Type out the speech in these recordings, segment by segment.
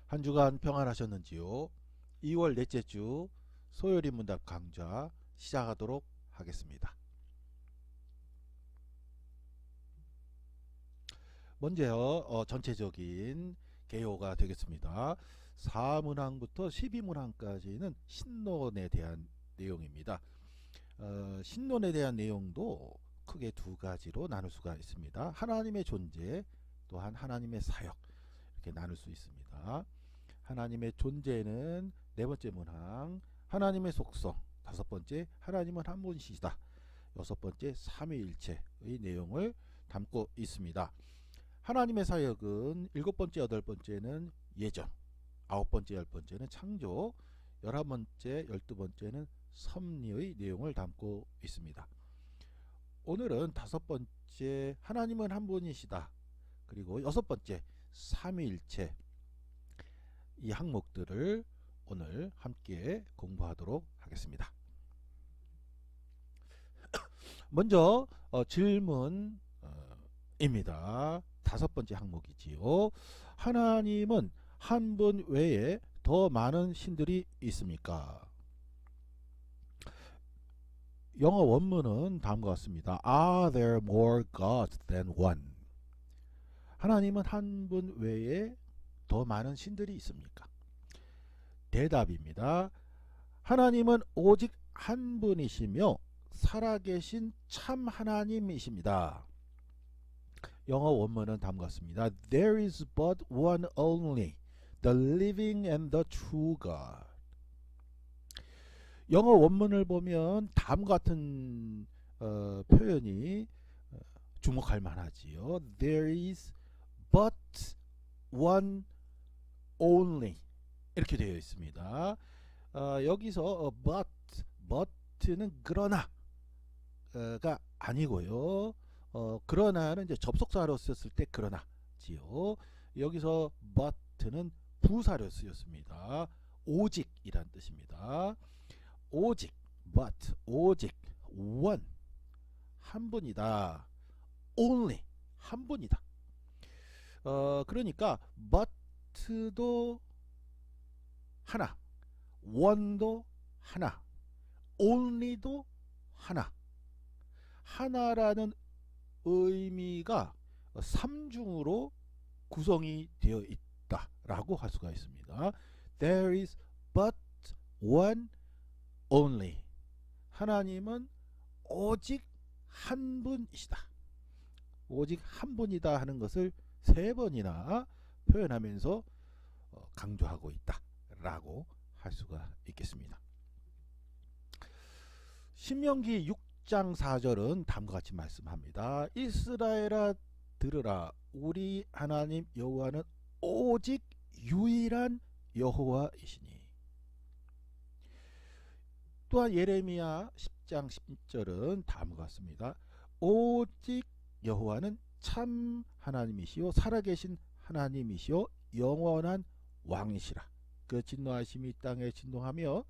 한 주간 평안하셨는지요? 2월 넷째 주 소요리 문답 강좌 시작하도록 하겠습니다. 먼저 전체적인 개요가 되겠습니다. 4문항부터 12문항까지는 신론에 대한 내용입니다. 신론에 대한 내용도 크게 두 가지로 나눌 수가 있습니다. 하나님의 존재, 또한 하나님의 사역, 이렇게 나눌 수 있습니다. 하나님의 존재는 네 번째 문항, 하나님의 속성, 다섯 번째, 하나님은 한 분이시다, 여섯 번째, 삼위일체의 내용을 담고 있습니다. 하나님의 사역은 일곱 번째, 여덟 번째는 예정, 아홉 번째, 열 번째는 창조, 열한 번째, 열두 번째는 섭리의 내용을 담고 있습니다. 오늘은 다섯 번째, 하나님은 한 분이시다, 그리고 여섯 번째, 삼위일체, 이 항목들을 오늘 함께 공부하도록 하겠습니다. 먼저 질문입니다. 다섯 번째 항목이지요. 하나님은 한 분 외에 더 많은 신들이 있습니까? 영어 원문은 다음과 같습니다. Are there more gods than one? 하나님은 한 분 외에 더 많은 신들이 있습니까? 대답입니다. 하나님은 오직 한 분이시며 살아계신 참 하나님이십니다. 영어 원문은 다음과 같습니다. There is but one only, the living and the true God. 영어 원문을 보면 다음과 같은 표현이 주목할 만하지요. There is but one only, 이렇게 되어 있습니다. 여기서 but는 그러나가 아니고요. 그러나는 이제 접속사로 쓰였을 때 그러나지요. 여기서 but는 부사로 쓰였습니다. 오직이란 뜻입니다. 오직, but, 오직, one, 한 분이다. only, 한 분이다. 그러니까 but도 하나, one도 하나, only도 하나. 하나라는 의미가 삼중으로 구성이 되어 있다라고 할 수가 있습니다. There is but one only. 하나님은 오직 한 분이시다. 오직 한 분이다 하는 것을 세 번이나 표현하면서 강조하고 있다라고 할 수가 있겠습니다. 신명기 6장 4절은 다음과 같이 말씀합니다. 이스라엘아 들으라, 우리 하나님 여호와는 오직 유일한 여호와이시니. 또한 예레미야 10장 10절은 다음과 같습니다. 오직 여호와는 참 하나님이시요 살아계신 하나님이시요 영원한 왕이시라. 그 진노하심이 땅에 진동하며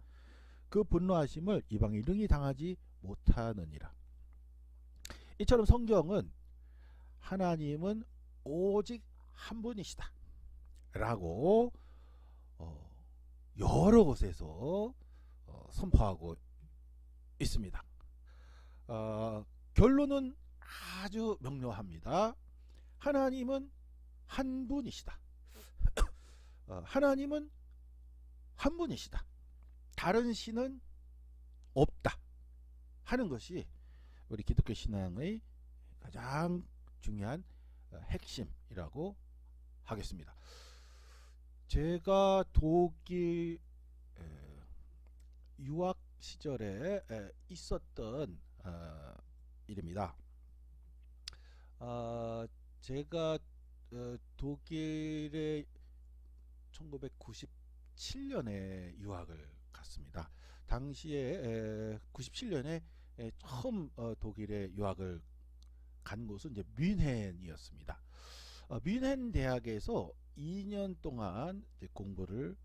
그 분노하심을 이방이 능히 당하지 못하느니라. 이처럼 성경은 하나님은 오직 한 분이시다 라고 여러 곳에서 선포하고 있습니다. 결론은 아주 명료합니다. 하나님은 한 분이시다. 하나님은 한 분이시다. 다른 신은 없다 하는 것이 우리 기독교 신앙의 가장 중요한 핵심이라고 하겠습니다. 제가 독일 유학 시절에 있었던 일입니다. 제가 독일에 1997년에 유학을 갔습니다. 당시에 97년에 처음 독일에 유학을 간 곳은 이제 뮌헨이었습니다. 뮌헨 대학에서 2년 동안 이제 공부를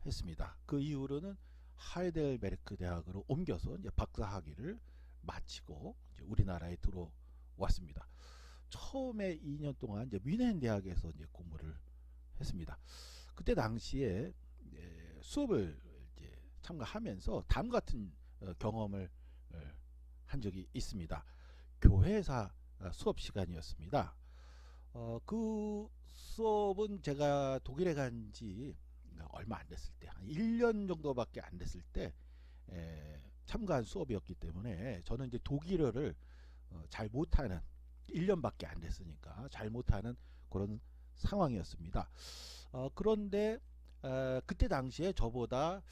했습니다. 그 이후로는 하이델베르크 대학으로 옮겨서 이제 박사학위를 마치고 이제 우리나라에 들어왔습니다. 처음에 2년 동안 이제 뮌헨 대학에서 이제 공부를 했습니다. 그때 당시에 수업을 이제 참가하면서 다음 같은 경험을 한 적이 있습니다. 교회사 수업 시간이었습니다. 그 수업은 제가 독일에 간 지 얼마 안 됐을 때, 한 1년 정도밖에 안 됐을 때 참가한 수업이었기 때문에 저는 이제 독일어를 잘 못하는, 1년밖에 안 됐으니까 잘 못하는 그런 상황이었습니다. 그런데 그때 당시에 저보다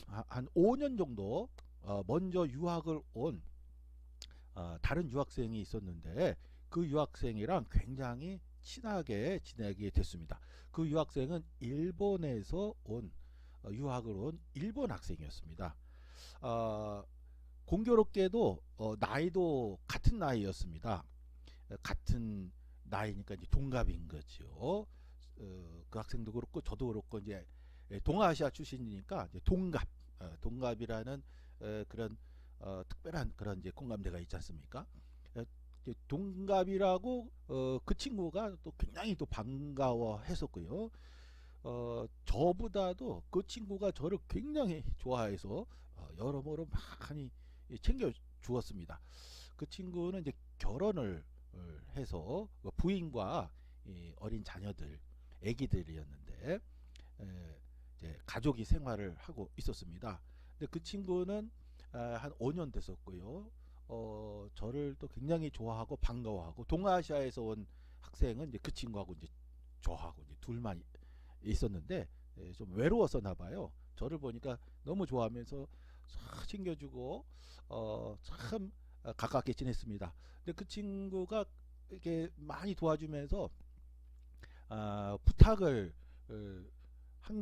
한 5년 정도 먼저 유학을 온 다른 유학생이 있었는데, 그 유학생이랑 굉장히 친하게 지내게 됐습니다. 그 유학생은 일본에서 온 유학을 온 일본 학생이었습니다. 공교롭게도 나이도 같은 나이였습니다. 같은 나이니까 이제 동갑인 거죠. 그 학생도 그렇고 저도 그렇고 이제 동아시아 출신이니까 이제 동갑이라는 그런 특별한 그런 이제 공감대가 있지 않습니까? 동갑이라고 그 친구가 또 굉장히 또 반가워했었고요. 저보다도 그 친구가 저를 굉장히 좋아해서 여러모로 많이 챙겨 주었습니다. 그 친구는 이제 결혼을 해서 부인과 어린 자녀들, 아기들이었는데 이제 가족이 생활을 하고 있었습니다. 근데 그 친구는 한 5년 됐었고요. 저를 또 굉장히 좋아하고 반가워하고, 동아시아에서 온 학생은 이제 그 친구하고 이제 저하고 이제 둘만 있었는데 좀 외로웠었나 봐요. 저를 보니까 너무 좋아하면서 챙겨주고 참 가깝게 지냈습니다. 근데 그 친구가 이렇게 많이 도와주면서 부탁을 한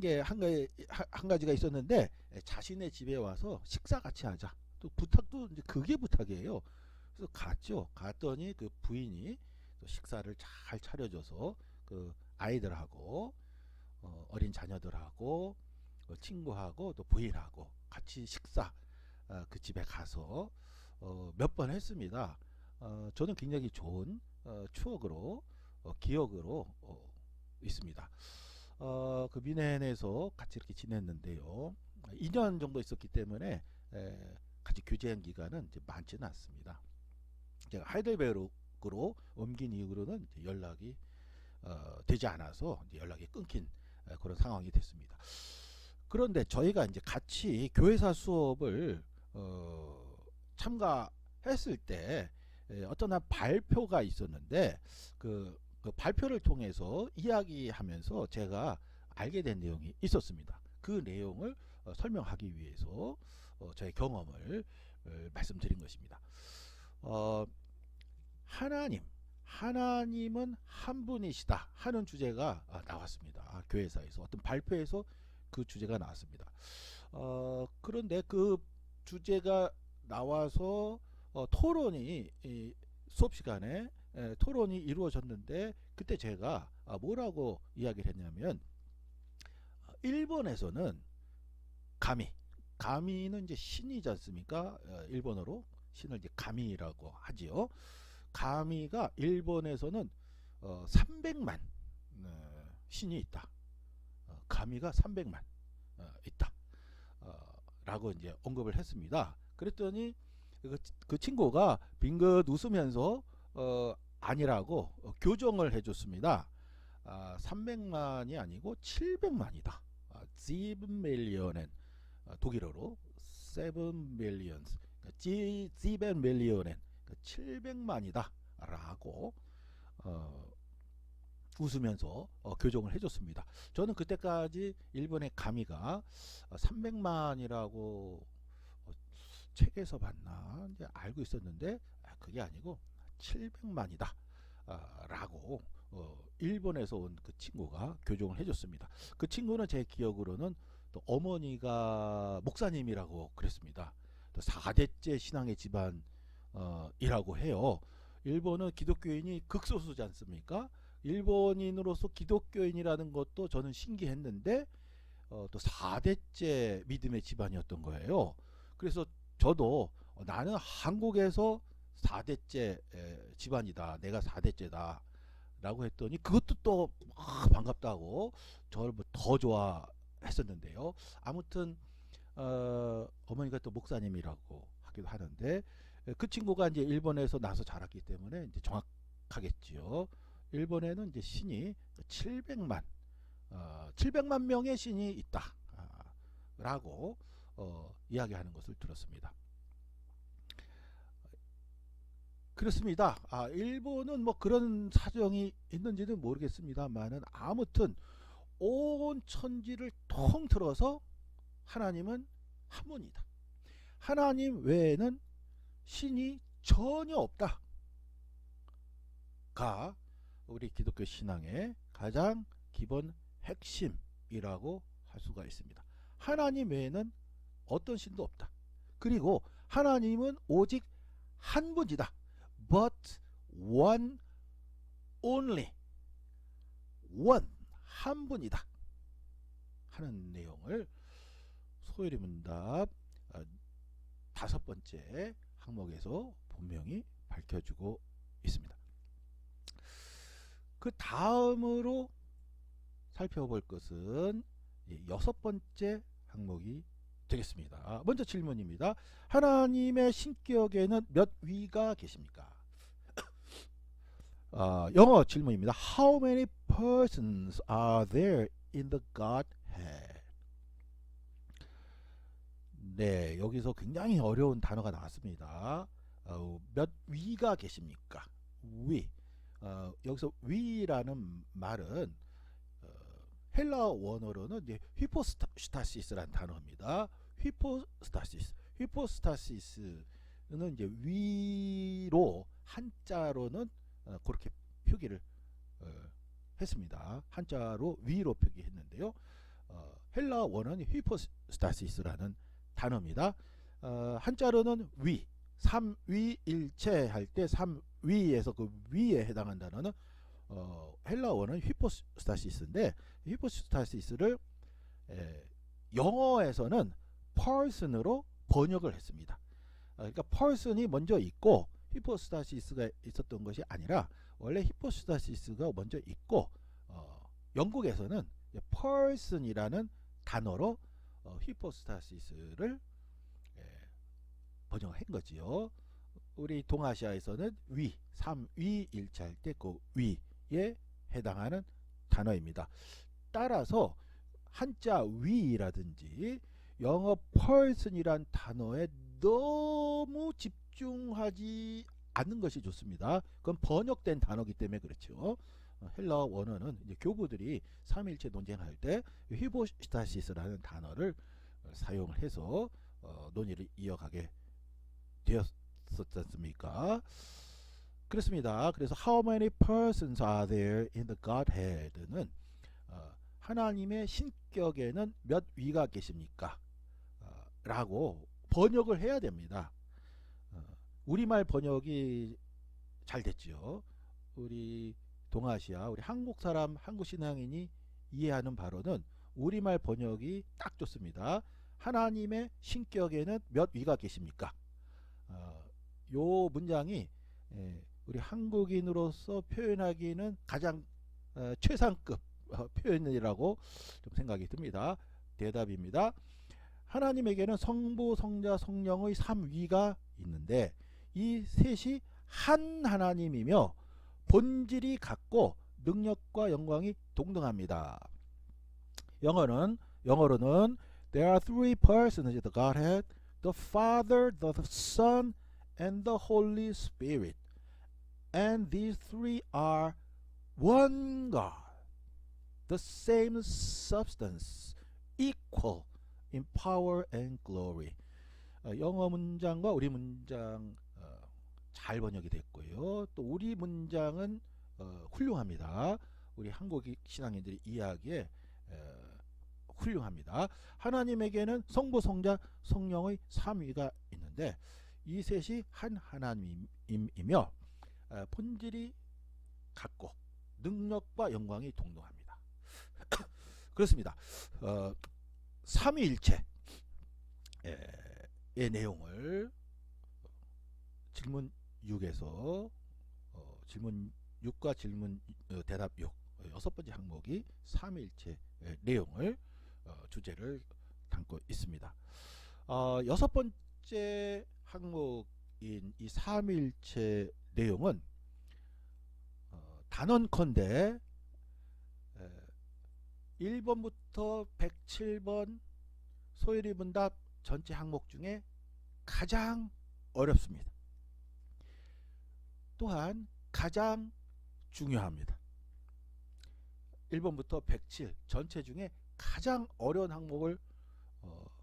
가지가 있었는데, 자신의 집에 와서 식사 같이 하자. 또 부탁도 이제 그게 부탁이에요. 그래서 갔죠. 갔더니 그 부인이 또 식사를 잘 차려줘서 그 아이들하고 어린 자녀들하고 친구하고 또 부인하고 같이 식사 그 집에 가서 몇 번 했습니다. 저는 굉장히 좋은 추억으로 기억으로 있습니다. 그 미넨에서 같이 이렇게 지냈는데요. 2년 정도 있었기 때문에 같이 교제한 기간은 이제 많지는 않습니다. 제가 하이델베르크로 옮긴 이후로는 이제 연락이 되지 않아서 이제 연락이 끊긴 그런 상황이 됐습니다. 그런데 저희가 이제 같이 교회사 수업을 참가했을 때 어떤 한 발표가 있었는데, 그 발표를 통해서 이야기하면서 제가 알게 된 내용이 있었습니다. 그 내용을 설명하기 위해서 저의 경험을 말씀드린 것입니다. 하나님은 한 분이시다 하는 주제가 나왔습니다. 교회사에서 어떤 발표에서 그 주제가 나왔습니다. 그런데 그 주제가 나와서 토론이 수업 시간에 토론이 이루어졌는데, 그때 제가 뭐라고 이야기를 했냐면, 일본에서는 가미는 이제 신이지 않습니까? 일본어로 신을 이제 가미라고 하지요. 가미가 일본에서는 300만 신이 있다. 가미가 300만 있다. 라고 이제 언급을 했습니다. 그랬더니 그 친구가 빙긋 웃으면서 아니라고 교정을 해줬습니다. 300만이 아니고 700만이다. 7밀리언엔 독일어로 7밀리언스, 7밀리언엔 700만이다 라고 웃으면서 교정을 해줬습니다. 저는 그때까지 일본의 가미가 300만이라고 책에서 봤나 이제 알고 있었는데, 그게 아니고 700만이다 라고 일본에서 온 그 친구가 교정을 해줬습니다. 그 친구는 제 기억으로는 또 어머니가 목사님이라고 그랬습니다. 또 4대째 신앙의 집안 이라고 해요. 일본은 기독교인이 극소수지 않습니까? 일본인으로서 기독교인이라는 것도 저는 신기했는데 또 4대째 믿음의 집안이었던 거예요. 그래서 저도 나는 한국에서 4대째 집안이다, 내가 4대째다 라고 했더니 그것도 또 반갑다고 저를 뭐더 좋아했었는데요. 아무튼 어머니가 또 목사님이라고 하기도 하는데 그 친구가 이제 일본에서 나서 자랐기 때문에 이제 정확하겠지요. 일본에는 이제 신이 700만 명의 신이 있다 라고 이야기하는 것을 들었습니다. 그렇습니다. 일본은 뭐 그런 사정이 있는지는 모르겠습니다만은 아무튼 온 천지를 통틀어서 하나님은 한 분이다. 하나님 외에는 신이 전혀 없다가 우리 기독교 신앙의 가장 기본 핵심이라고 할 수가 있습니다. 하나님 외에는 어떤 신도 없다. 그리고 하나님은 오직 한 분이다. But one only. one 한 분이다. 하는 내용을 소요리 문답 5번째 항목에서 분명히 밝혀주고 있습니다. 그 다음으로 살펴볼 것은 6번째 항목이 되겠습니다. 먼저 질문입니다. 하나님의 신격에는 몇 위가 계십니까? 영어 질문입니다. How many persons are there in the Godhead? 네, 여기서 굉장히 어려운 단어가 나왔습니다. 몇 위가 계십니까? 위. 여기서 위라는 말은 헬라 원어로는 이제 히포스타시스라는 단어입니다. 히포스타시스는 이제 위로 한자로는 그렇게 표기를 했습니다. 한자로 위로 표기했는데요. 헬라 원어는 히포스타시스라는 단어입니다. 한자로는 위, 삼위일체 할 때 삼위에서 그 위에 해당한 단어는 헬라 원어는 히포스타시스인데 히포스타시스를 영어에서는 person으로 번역을 했습니다. 그러니까 person이 먼저 있고 히포스타시스가 있었던 것이 아니라 원래 히포스타시스가 먼저 있고 영국에서는 person이라는 단어로 히포스타시스를 번역한 거지요. 우리 동아시아에서는 위, 삼위일체 할 때 그 위에 해당하는 단어입니다. 따라서 한자 위라든지 영어 person이란 단어에 너무 집중하지 않는 것이 좋습니다. 그건 번역된 단어이기 때문에 그렇죠. 헬라 원어는 이제 교부들이 삼위일체 논쟁할 때 히포스타시스라는 단어를 사용을 해서 논의를 이어가게 되었었지 않습니까? 그렇습니다. 그래서 how many persons are there in the Godhead는 하나님의 신격에는 몇 위가 계십니까? 라고 번역을 해야 됩니다. 우리말 번역이 잘 됐죠. 우리 동아시아, 우리 한국 사람, 한국 신앙인이 이해하는 바로는 우리말 번역이 딱 좋습니다. 하나님의 신격에는 몇 위가 계십니까? 요 문장이 우리 한국인으로서 표현하기는 가장 최상급 표현이라고 좀 생각이 듭니다. 대답입니다. 하나님에게는 성부, 성자, 성령의 3위가 있는데 이 셋이 한 하나님이며 본질이 같고 능력과 영광이 동등합니다. 영어로는 There are three persons in the Godhead, the Father, the Son, and the Holy Spirit. And these three are one God, the same substance, equal in power and glory. 영어 문장과 우리 문장 잘 번역이 됐고요. 또 우리 문장은 훌륭합니다. 우리 한국 신앙인들이 이해하기에 훌륭합니다. 하나님에게는 성부, 성자, 성령의 3위가 있는데 이 셋이 한 하나님이며 본질이 같고 능력과 영광이 동등합니다. 그렇습니다. 삼위일체의 내용을 질문 6에서 질문 6과 질문 대답 6 여섯 번째 항목이 삼위일체 내용을 주제를 담고 있습니다. 여섯 번째 항목인 이 삼위일체 내용은 단언컨대 1번부터 107번 소일이 문답 전체 항목 중에 가장 어렵습니다. 또한 가장 중요합니다. 1번부터 107 전체 중에 가장 어려운 항목을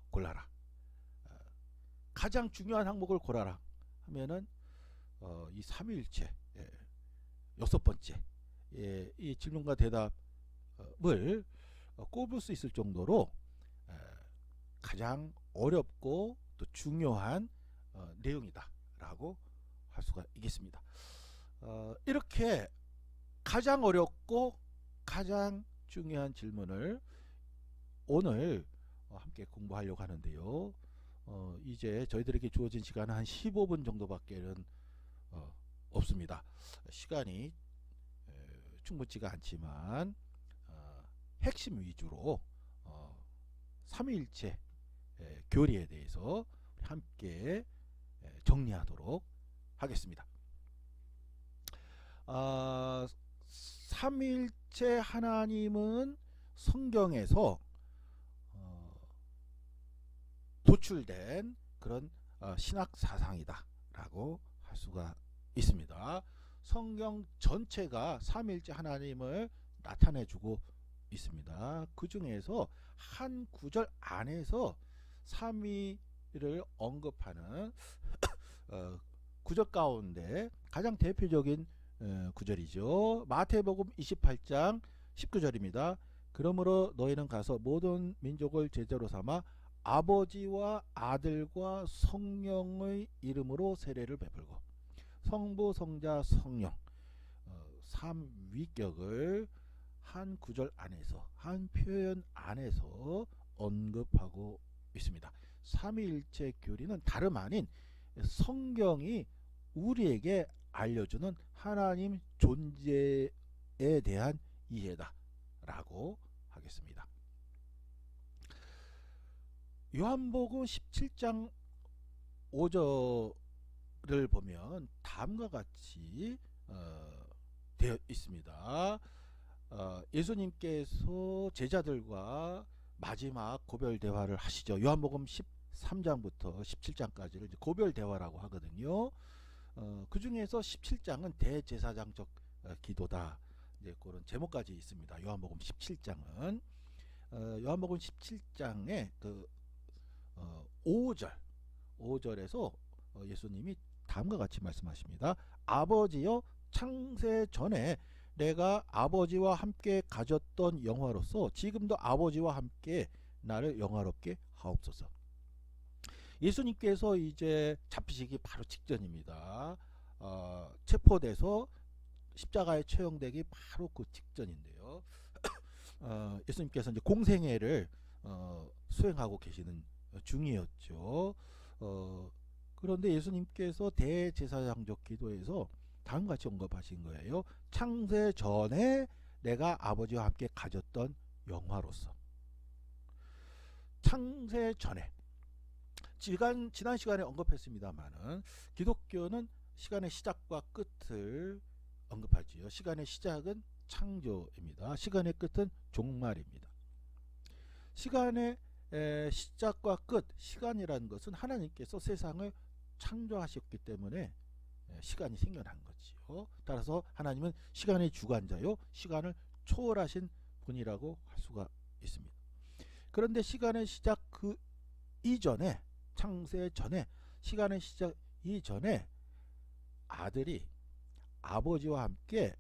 골라라. 가장 중요한 항목을 골라라 하면은 이 삼위일체 여섯 번째 이 질문과 대답을 꼽을 수 있을 정도로 가장 어렵고 또 중요한 내용이다라고 할 수가 있겠습니다. 이렇게 가장 어렵고 가장 중요한 질문을 오늘 함께 공부하려고 하는데요. 이제 저희들에게 주어진 시간은 한 15분 정도밖에는 없습니다. 시간이 충분치가 않지만 핵심 위주로 삼위일체 교리에 대해서 함께 정리하도록 하겠습니다. 삼위일체 하나님은 성경에서 도출된 그런 신학 사상이다 라고 할 수가 있습니다. 성경 전체가 삼위일체 하나님을 나타내주고 있습니다. 그 중에서 한 구절 안에서 삼위를 언급하는 구절 가운데 가장 대표적인 구절이죠. 마태복음 28장 19절입니다. 그러므로 너희는 가서 모든 민족을 제자로 삼아 아버지와 아들과 성령의 이름으로 세례를 베풀고 성부 성자 성령 삼위격을 한 구절 안에서 한 표현 안에서 언급하고 있습니다. 삼위일체 교리는 다름 아닌 성경이 우리에게 알려주는 하나님 존재에 대한 이해다 라고 하겠습니다. 요한복음 17장 5절을 보면 다음과 같이 되어 있습니다. 예수님께서 제자들과 마지막 고별 대화를 하시죠. 요한복음 13장부터 17장까지를 고별 대화라고 하거든요. 그 중에서 17장은 대제사장적 기도다. 이제 그런 제목까지 있습니다. 요한복음 17장은 요한복음 17장에 그 5절에서 예수님이 다음과 같이 말씀하십니다. 아버지여 창세 전에 내가 아버지와 함께 가졌던 영화로서 지금도 아버지와 함께 나를 영화롭게 하옵소서. 예수님께서 이제 잡히시기 바로 직전입니다. 체포돼서 십자가에 처형되기 바로 그 직전인데요. 예수님께서 이제 공생애를 수행하고 계시는 중이었죠. 그런데 예수님께서 대제사장적 기도에서 다음과 같이 언급하신 거예요. 창세 전에 내가 아버지와 함께 가졌던 영화로서. 창세 전에 지난 시간에 언급했습니다만은 기독교는 시간의 시작과 끝을 언급하지요. 시간의 시작은 창조입니다. 시간의 끝은 종말입니다. 시간의 시작과 끝, 시간이라는 것은 하나님께서 세상을 창조하셨기 때문에 시간이 생겨난 거지요. 따라서 하나님은 시간의 주관자요, 시간을 초월하신 분이라고 할 수가 있습니다. 그런데 시간의 시작 그 이전에, 창세 전에, 시간의 시작 이전에 아들이 아버지와 함께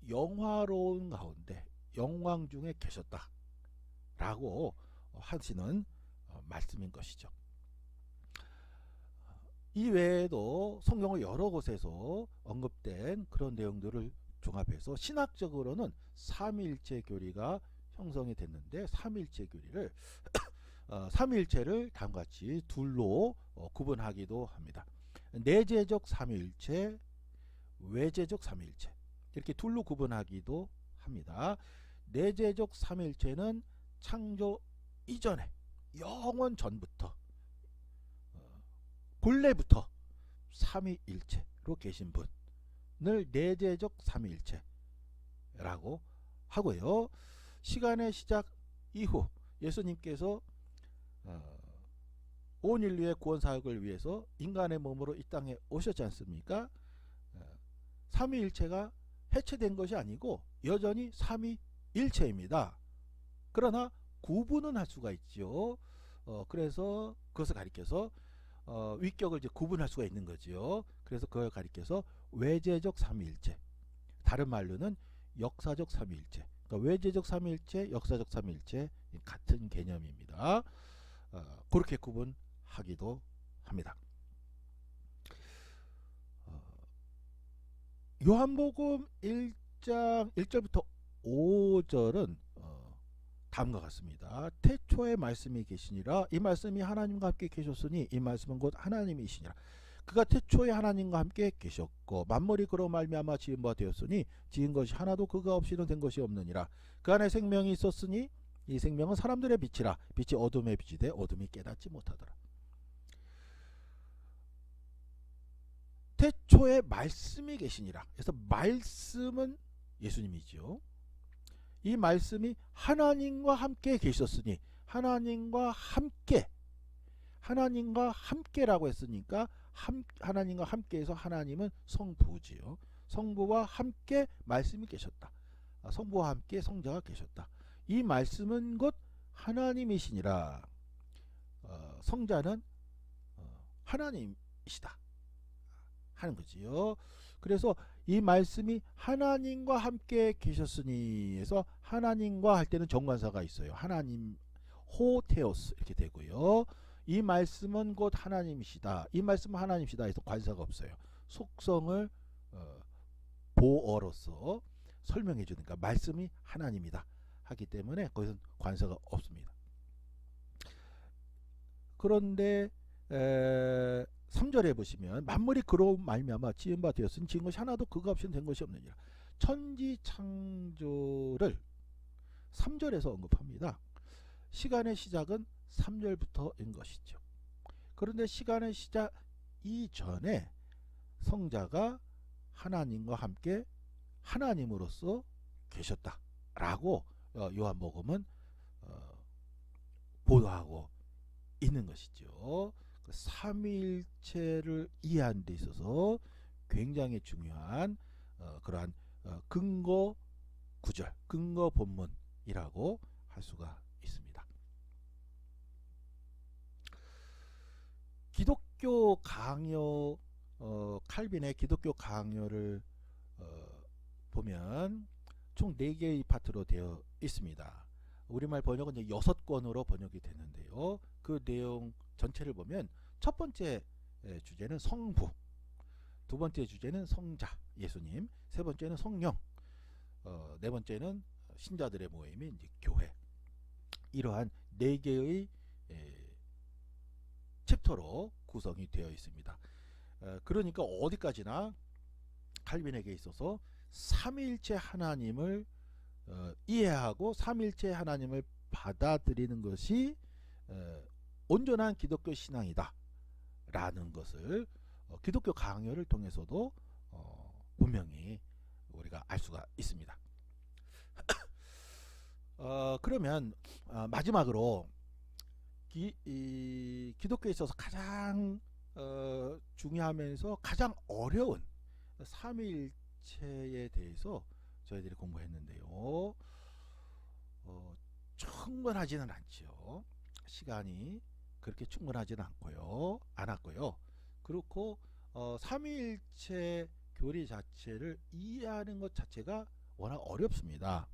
영화로운 가운데 영광 중에 계셨다 라고 하시는 말씀인 것이죠. 이 외에도 성경의 여러 곳에서 언급된 그런 내용들을 종합해서 신학적으로는 삼위일체 교리가 형성이 됐는데 삼위일체 교리를 삼위일체를 다음과 같이 둘로 구분하기도 합니다. 내재적 삼위일체, 외재적 삼위일체 이렇게 둘로 구분하기도 합니다. 내재적 삼일체는 창조 이전에 영원 전부터 본래부터 삼위일체로 계신 분을 내재적 삼위일체라고 하고요. 시간의 시작 이후 예수님께서 온 인류의 구원 사역을 위해서 인간의 몸으로 이 땅에 오셨지 않습니까? 삼위일체가 해체된 것이 아니고 여전히 삼위일체입니다. 그러나 구분은 할 수가 있죠. 그래서 그것을 가리켜서 위격을 이제 구분할 수가 있는 거죠. 그래서 그걸 가리켜서 외재적 삼위일체, 다른 말로는 역사적 삼위일체. 그러니까 외재적 삼위일체, 역사적 삼위일체 같은 개념입니다. 그렇게 구분하기도 합니다. 요한복음 1장 1절부터 5절은 다음과 같습니다. 태초에 말씀이 계시니라. 이 말씀이 하나님과 함께 계셨으니 이 말씀은 곧 하나님이시니라. 그가 태초에 하나님과 함께 계셨고 만물이 그로 말미암아 지은 바 되었으니 지은 것이 하나도 그가 없이는 된 것이 없느니라. 그 안에 생명이 있었으니 이 생명은 사람들의 빛이라. 빛이 어둠에 비치되 어둠이 깨닫지 못하더라. 태초에 말씀이 계시니라. 그래서 말씀은 예수님이죠. 이 말씀이 하나님과 함께 계셨으니 하나님과 함께라고 했으니까 하나님과 함께해서 하나님은 성부지요. 성부와 함께 말씀이 계셨다. 성부와 함께 성자가 계셨다. 이 말씀은 곧 하나님이시니라. 성자는 하나님이시다 하는 거지요. 그래서 이 말씀이 하나님과 함께 계셨으니 해서 하나님과 할 때는 정관사가 있어요. 하나님 호테오스 이렇게 되고요. 이 말씀은 곧 하나님이시다. 이 말씀은 하나님이시다 해서 관사가 없어요. 속성을 보어로서 설명해 주니까 말씀이 하나님이다 하기 때문에 거기서 관사가 없습니다. 그런데 3절에 보시면 만물이 그로 말미암아 지은 바 되었으니 지은 것이 하나도 그가 없이는 된 것이 없느니라. 천지 창조를 3절에서 언급합니다. 시간의 시작은 3절부터인 것이죠. 그런데 시간의 시작 이전에 성자가 하나님과 함께 하나님으로서 계셨다라고 요한복음은 보도하고 있는 것이죠. 삼위일체를 이해하는 데 있어서 굉장히 중요한 그러한 근거 구절, 근거 본문이라고 할 수가 있습니다. 기독교 강요, 칼빈의 기독교 강요를 보면 총 4개의 파트로 되어 있습니다. 우리말 번역은 이제 6권으로 번역이 되는데요. 그 내용 전체를 보면 첫 번째 주제는 성부, 두 번째 주제는 성자 예수님, 세 번째는 성령, 네 번째는 신자들의 모임인 이제 교회. 이러한 4개의 챕터로 구성이 되어 있습니다. 그러니까 어디까지나 칼빈에게 있어서 삼위일체 하나님을 이해하고 삼위일체 하나님을 받아들이는 것이 온전한 기독교 신앙이다 라는 것을 기독교 강요를 통해서도 분명히 우리가 알 수가 있습니다. 그러면 마지막으로 기독교에 있어서 가장 중요하면서 가장 어려운 삼위일체에 대해서 저희들이 공부했는데요. 충분하지는 않죠. 시간이 그렇게 충분하지는 않았고요. 그렇고 삼위일체 교리 자체를 이해하는 것 자체가 워낙 어렵습니다.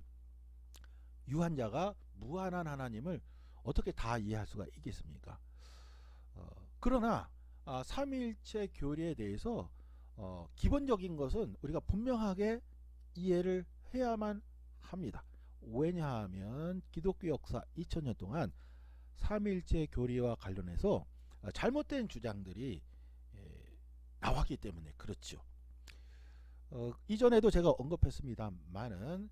유한자가 무한한 하나님을 어떻게 다 이해할 수가 있겠습니까? 그러나 삼위일체 교리에 대해서 기본적인 것은 우리가 분명하게 이해를 해야만 합니다. 왜냐하면 기독교 역사 2000년 동안 삼위일체 교리와 관련해서 잘못된 주장들이 나왔기 때문에 그렇죠. 이전에도 제가 언급했습니다만은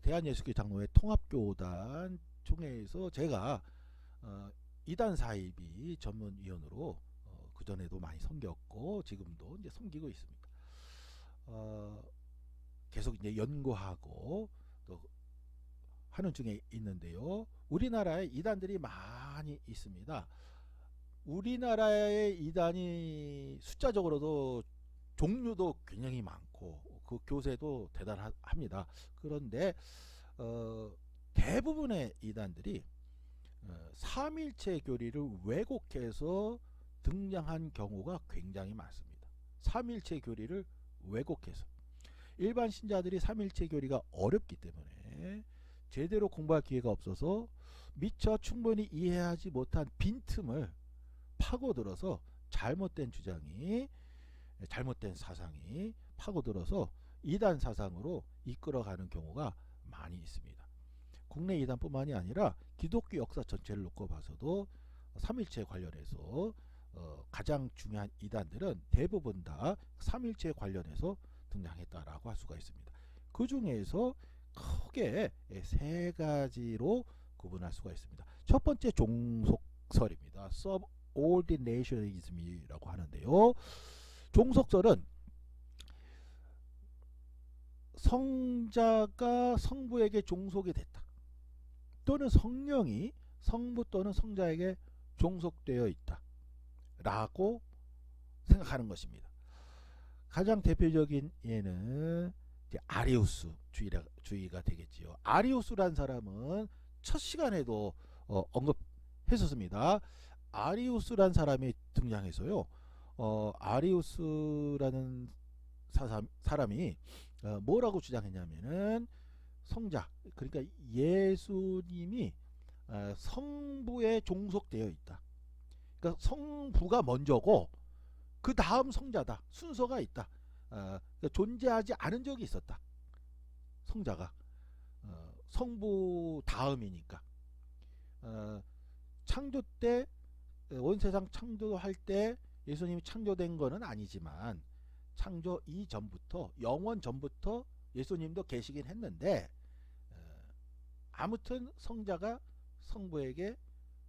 대한예수교 장로회 통합교단 총회에서 제가 이단 사이비 전문위원으로 그 전에도 많이 섬겼고 지금도 이제 섬기고 있습니다. 계속 이제 연구하고 또 하는 중에 있는데요. 우리나라에 이단들이 많이 있습니다. 우리나라의 이단이 숫자적으로도 종류도 굉장히 많고 그 교세도 대단합니다. 그런데 대부분의 이단들이 삼일체 교리를 왜곡해서 등장한 경우가 굉장히 많습니다. 삼일체 교리를 왜곡해서 일반 신자들이 삼일체 교리가 어렵기 때문에 제대로 공부할 기회가 없어서 미처 충분히 이해하지 못한 빈틈을 파고들어서 잘못된 주장이 잘못된 사상이 파고들어서 이단 사상으로 이끌어가는 경우가 많이 있습니다. 국내 이단뿐만이 아니라 기독교 역사 전체를 놓고 봐서도 삼일체 관련해서 가장 중요한 이단들은 대부분 다 삼일체 관련해서 등장했다라고 할 수가 있습니다. 그 중에서 크게 세 가지로 구분할 수가 있습니다. 첫 번째 종속설입니다. subordinationism이라고 하는데요. 종속설은 성자가 성부에게 종속이 됐다. 또는 성령이 성부 또는 성자에게 종속되어 있다. 라고 생각하는 것입니다. 가장 대표적인 예는 이제 아리우스 주의가 되겠지요. 아리우스란 사람은 첫 시간에도 언급했었습니다. 아리우스란 사람이 등장해서요. 아리우스라는 사람이 뭐라고 주장했냐면은 성자, 그러니까 예수님이 성부에 종속되어 있다. 그러니까 성부가 먼저고 그 다음 성자다. 순서가 있다. 그러니까 존재하지 않은 적이 있었다. 성자가 성부 다음이니까. 창조 때 원세상 창조할 때 예수님이 창조된 거는 아니지만 창조 이전부터 영원 전부터 예수님도 계시긴 했는데 아무튼 성자가 성부에게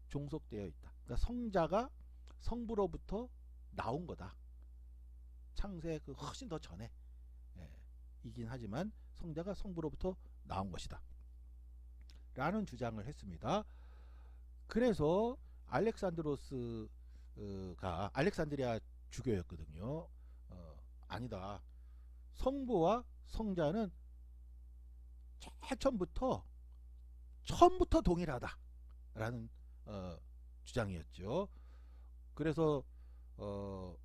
종속되어 있다. 그러니까 성자가 성부로부터 나온 거다. 창세 그 훨씬 더 전에 이긴 하지만 성자가 성부로부터 나온 것이다. 라는 주장을 했습니다. 그래서 알렉산드로스가 알렉산드리아 주교였거든요. 아니다. 성부와 성자는 처음부터 동일하다. 라는 주장이었죠. 그래서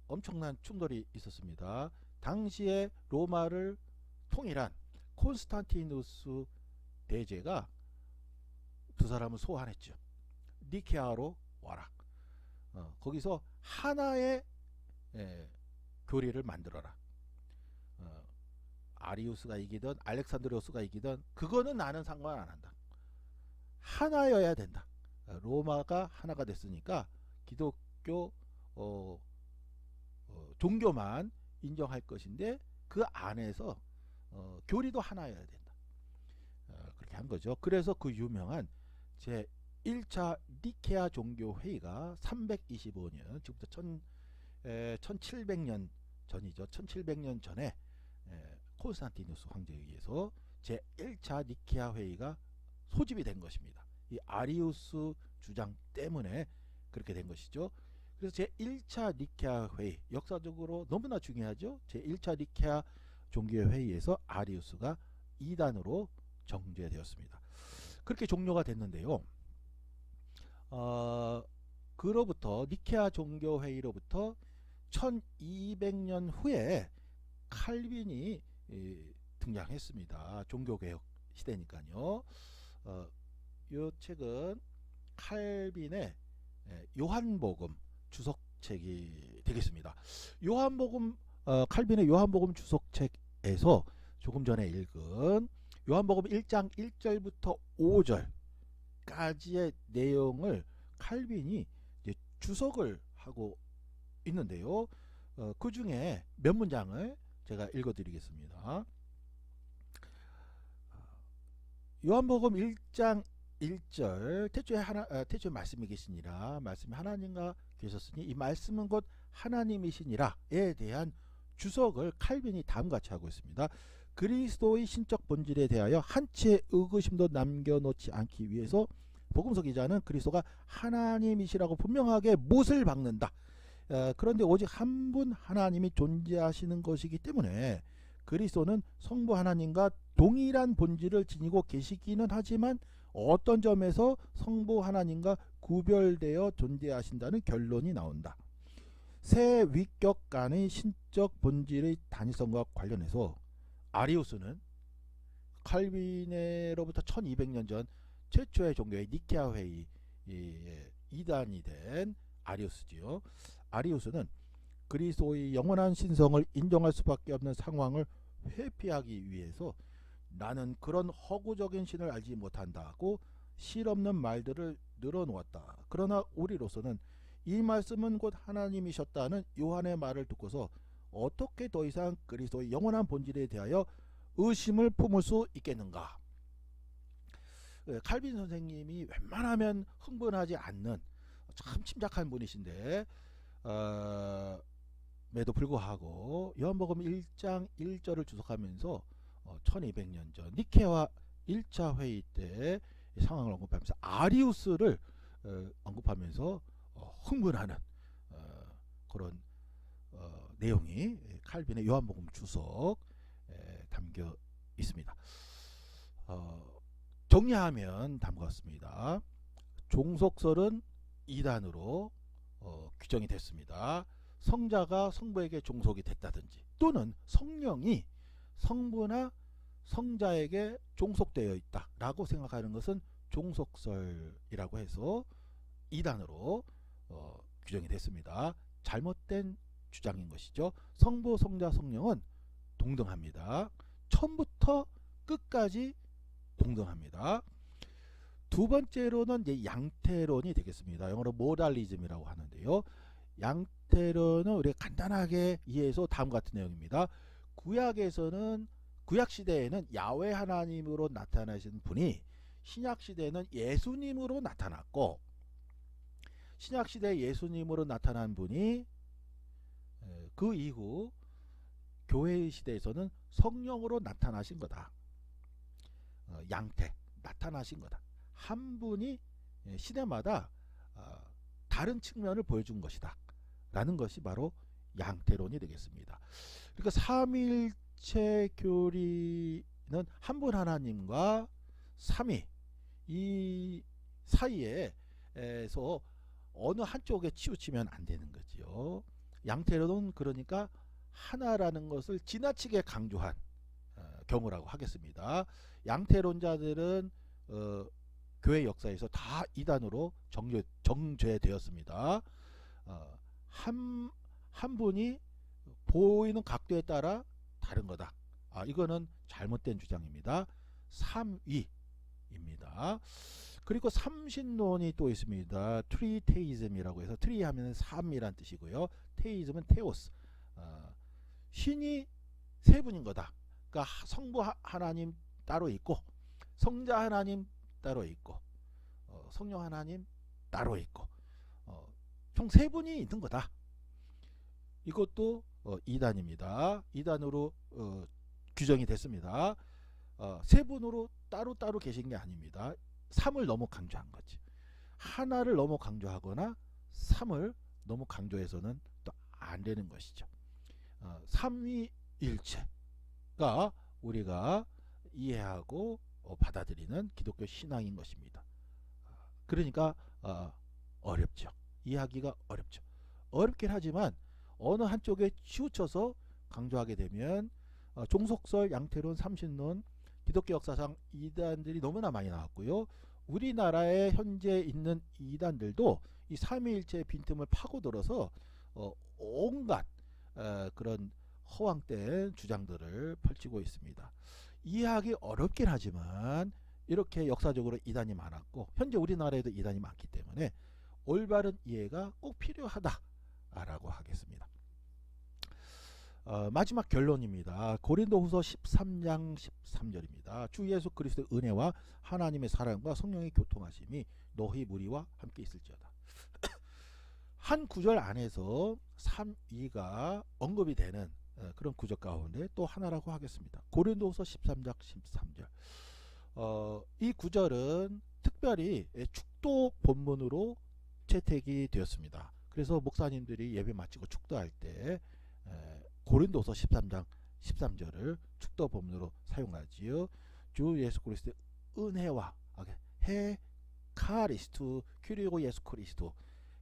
엄청난 충돌이 있었습니다. 당시에 로마를 통일한 콘스탄티누스 대제가 두 사람을 소환했죠. 니케아로 와라. 거기서 하나의 교리를 만들어라. 아리우스가 이기든 알렉산드로스가 이기든 그거는 나는 상관 안 한다. 하나여야 된다. 로마가 하나가 됐으니까 기독교 종교만 인정할 것인데 그 안에서 교리도 하나여야 된다. 그렇게 한 거죠. 그래서 그 유명한 제 1차 니케아 종교회의가 325년 지금부터 1700년 전이죠. 1700년 전에 콘스탄티누스 황제에 의해서 제 1차 니케아 회의가 소집이 된 것입니다. 이 아리우스 주장 때문에 그렇게 된 것이죠. 그래서 제 1차 니케아 회의 역사적으로 너무나 중요하죠. 제 1차 니케아 종교회의에서 아리우스가 이단으로 정죄되었습니다. 그렇게 종료가 됐는데요. 그로부터 니케아 종교회의로부터 1200년 후에 칼빈이 등장했습니다. 종교개혁 시대니까요. 이 책은 칼빈의 요한복음 주석책이 되겠습니다. 칼빈의 요한복음 주석책에서 조금 전에 읽은 요한복음 1장 1절부터 5절까지의 내용을 칼빈이 이제 주석을 하고 있는데요. 그 중에 몇 문장을 제가 읽어드리겠습니다. 요한복음 1장 1절 태초에 말씀이 계시니라 말씀이 하나님과 계셨으니 이 말씀은 곧 하나님이시니라에 대한 주석을 칼빈이 다음같이 하고 있습니다. 그리스도의 신적 본질에 대하여 한 채의 의구심도 남겨놓지 않기 위해서 복음서 기자는 그리스도가 하나님이시라고 분명하게 못을 박는다. 그런데 오직 한 분 하나님이 존재하시는 것이기 때문에 그리스도는 성부 하나님과 동일한 본질을 지니고 계시기는 하지만 어떤 점에서 성부 하나님과 구별되어 존재하신다는 결론이 나온다. 세 위격 간의 신적 본질의 단일성과 관련해서 아리우스는 칼빈으로부터 1200년 전 최초의 종교의 니케아 회의 이단이 된 아리우스지요. 아리우스는 그리스도의 영원한 신성을 인정할 수밖에 없는 상황을 회피하기 위해서 나는 그런 허구적인 신을 알지 못한다고 실없는 말들을 늘어놓았다. 그러나 우리로서는 이 말씀은 곧 하나님이셨다는 요한의 말을 듣고서 어떻게 더 이상 그리스도의 영원한 본질에 대하여 의심을 품을 수 있겠는가. 칼빈 선생님이 웬만하면 흥분하지 않는 참 침착한 분이신데 에도 불구하고 요한복음 1장 1절을 주석하면서 1200년 전 니케아 1차 회의 때 상황을 언급하면서 아리우스를 언급하면서 흥분하는 그런 내용이 칼빈의 요한복음 주석에 담겨 있습니다. 정리하면 다음과 같습니다. 종속설은 이단으로 규정이 됐습니다. 성자가 성부에게 종속이 됐다든지 또는 성령이 성부나 성자에게 종속되어 있다라고 생각하는 것은 종속설이라고 해서 이단으로 규정이 됐습니다. 잘못된 주장인 것이죠. 성부, 성자, 성령은 동등합니다. 처음부터 끝까지 동등합니다. 두 번째로는 이제 양태론이 되겠습니다. 영어로 모달리즘이라고 하는데요. 양태론은 우리가 간단하게 이해해서 다음과 같은 내용입니다. 구약 시대에는 야훼 하나님으로 나타나신 분이 신약 시대에는 예수님으로 나타났고, 신약 시대 예수님으로 나타난 분이 그 이후 교회 시대에서는 성령으로 나타나신 거다. 양태 나타나신 거다. 한 분이 시대마다 다른 측면을 보여준 것이다 라는 것이 바로 양태론이 되겠습니다. 그러니까 삼위일체 교리는 한 분 하나님과 삼위 이 사이에서 어느 한쪽에 치우치면 안 되는 거지요. 양태론은 그러니까 하나라는 것을 지나치게 강조한 경우라고 하겠습니다. 양태론자들은 교회 역사에서 다 이단으로 정죄되었습니다. 한 분이 보이는 각도에 따라 다른 거다. 이거는 잘못된 주장입니다. 삼위입니다. 그리고 삼신론이 또 있습니다. 트리테이즘이라고 해서 트리 하면 삼이란 뜻이고요. 테이즘은 테오스. 신이 세 분인 거다. 그러니까 성부 하나님 따로 있고 성자 하나님 따로 있고 성령 하나님 따로 있고 총 세 분이 있는 거다. 이것도 이단입니다. 이단으로 규정이 됐습니다. 세 분으로 따로 계신 게 아닙니다. 삼을 너무 강조한 거지. 하나를 너무 강조하거나 삼을 너무 강조해서는 또 안 되는 것이죠. 삼위일체가 우리가 이해하고 받아들이는 기독교 신앙인 것입니다. 그러니까 어렵죠. 이해하기가 어렵죠. 어렵긴 하지만 어느 한쪽에 치우쳐서 강조하게 되면 종속설, 양태론, 삼신론, 기독교 역사상 이단들이 너무나 많이 나왔고요. 우리나라에 현재 있는 이단들도 이 삼위일체의 빈틈을 파고들어서 온갖 그런 허황된 주장들을 펼치고 있습니다. 이해하기 어렵긴 하지만 이렇게 역사적으로 이단이 많았고 현재 우리나라에도 이단이 많기 때문에 올바른 이해가 꼭 필요하다라고 하겠습니다. 마지막 결론입니다. 고린도후서 13장 13절입니다. 주 예수 그리스도의 은혜와 하나님의 사랑과 성령의 교통하심이 너희 무리와 함께 있을지어다. 한 구절 안에서 3위가 언급이 되는 그런 구절 가운데 또 하나라고 하겠습니다. 고린도후서 13장 13절. 이 구절은 특별히 축도 본문으로 채택이 되었습니다. 그래서 목사님들이 예배 마치고 축도할 때 고린도서 13장 13절을 축도 본문으로 사용하지요. 주 예수 그리스도의 은혜와 헤카리스투 큐리고 예수 그리스도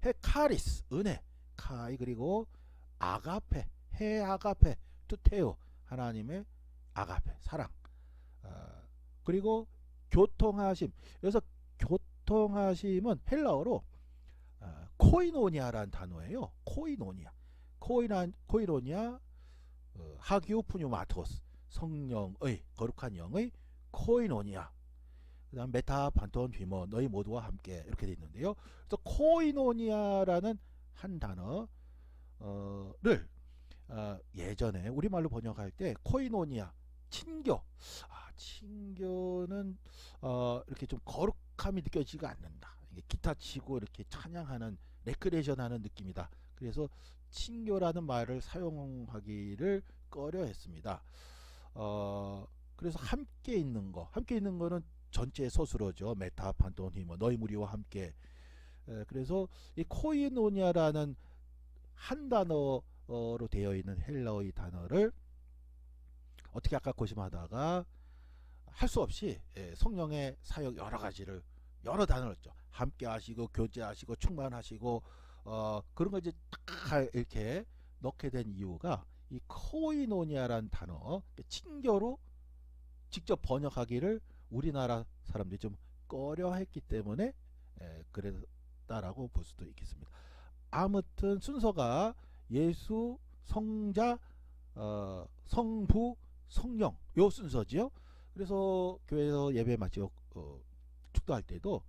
헤카리스 은혜 카이 그리고 아가페 헤아가페 투테오 하나님의 아가페 사랑 그리고 교통하심 여기서 교통하심은 헬라어로 코이노니아라는 단어예요. 코이노니아 하기오 푸뉴마토스 성령의 거룩한 영의 코이노니아 그 다음 메타 반톤 휘머 너희 모두와 함께 이렇게 되어 있는데요. 그래서 코이노니아라는 한 단어를 예전에 우리말로 번역할 때 코이노니아 친교 친교는 이렇게 좀 거룩함이 느껴지지가 않는다. 기타 치고 이렇게 찬양하는 레크레이션 하는 느낌이다. 그래서 친교라는 말을 사용하기를 꺼려 했습니다. 그래서 함께 있는 거는 전체 서술어죠. 메타 판톤 히머 너희 무리와 함께. 그래서 이 코이노니아라는 한 단어로 되어 있는 헬라어의 단어를 어떻게 할까 고심하다가 할 수 없이 성령의 사역 여러 가지를 여러 단어를 죠. 함께 하시고 교제하시고 충만하시고 그런 걸 이제 딱 이렇게 넣게 된 이유가 이 코이노니아라는 단어 친교로 직접 번역하기를 우리나라 사람들이 좀 꺼려했기 때문에 그랬다라고 볼 수도 있겠습니다. 아무튼 순서가 예수, 성자, 성부, 성령 요 순서지요. 그래서 교회에서 예배 마치고 축도할 때도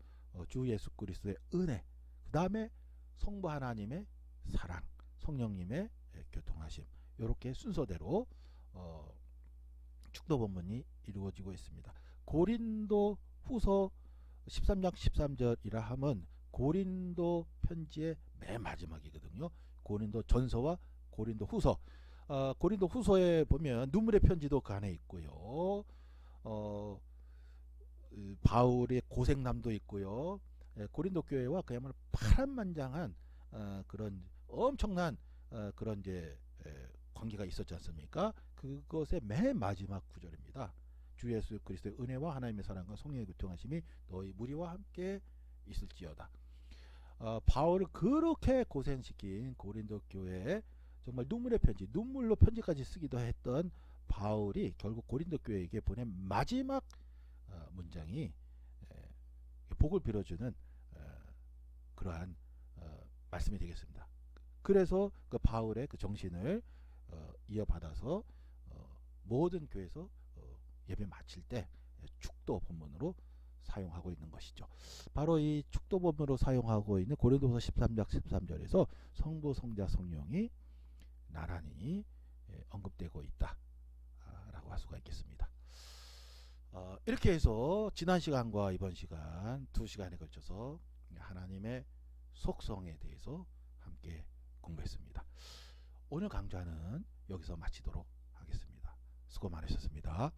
주 예수 그리스도의 은혜 그 다음에 성부 하나님의 사랑 성령님의 교통하심 이렇게 순서대로 축도 본문이 이루어지고 있습니다. 고린도 후서 13장 13절이라 하면 고린도 편지의 맨 마지막이거든요. 고린도 전서와 고린도 후서 고린도 후서에 보면 눈물의 편지도 그 안에 있고요. 바울의 고생남도 있고요. 고린도 교회와 그야말로 파란만장한 그런 엄청난 그런 이제 관계가 있었지 않습니까? 그것의 맨 마지막 구절입니다. 주 예수 그리스도의 은혜와 하나님의 사랑과 성령의 교통하심이 너희 무리와 함께 있을지어다. 바울을 그렇게 고생시킨 고린도 교회에 정말 눈물의 편지, 눈물로 편지까지 쓰기도 했던 바울이 결국 고린도 교회에게 보낸 마지막 문장이 복을 빌어주는 그러한 말씀이 되겠습니다. 그래서 그 바울의 그 정신을 이어받아서 모든 교회에서 예배 마칠 때 축도 본문으로 사용하고 있는 것이죠. 바로 이 축도 본문으로 사용하고 있는 고린도서 13장 13절에서 성부, 성자, 성령이 나란히 언급되고 있다라고 할 수가 있겠습니다. 이렇게 해서 지난 시간과 이번 시간 2시간에 걸쳐서 하나님의 속성에 대해서 함께 공부했습니다. 오늘 강좌는 여기서 마치도록 하겠습니다. 수고 많으셨습니다.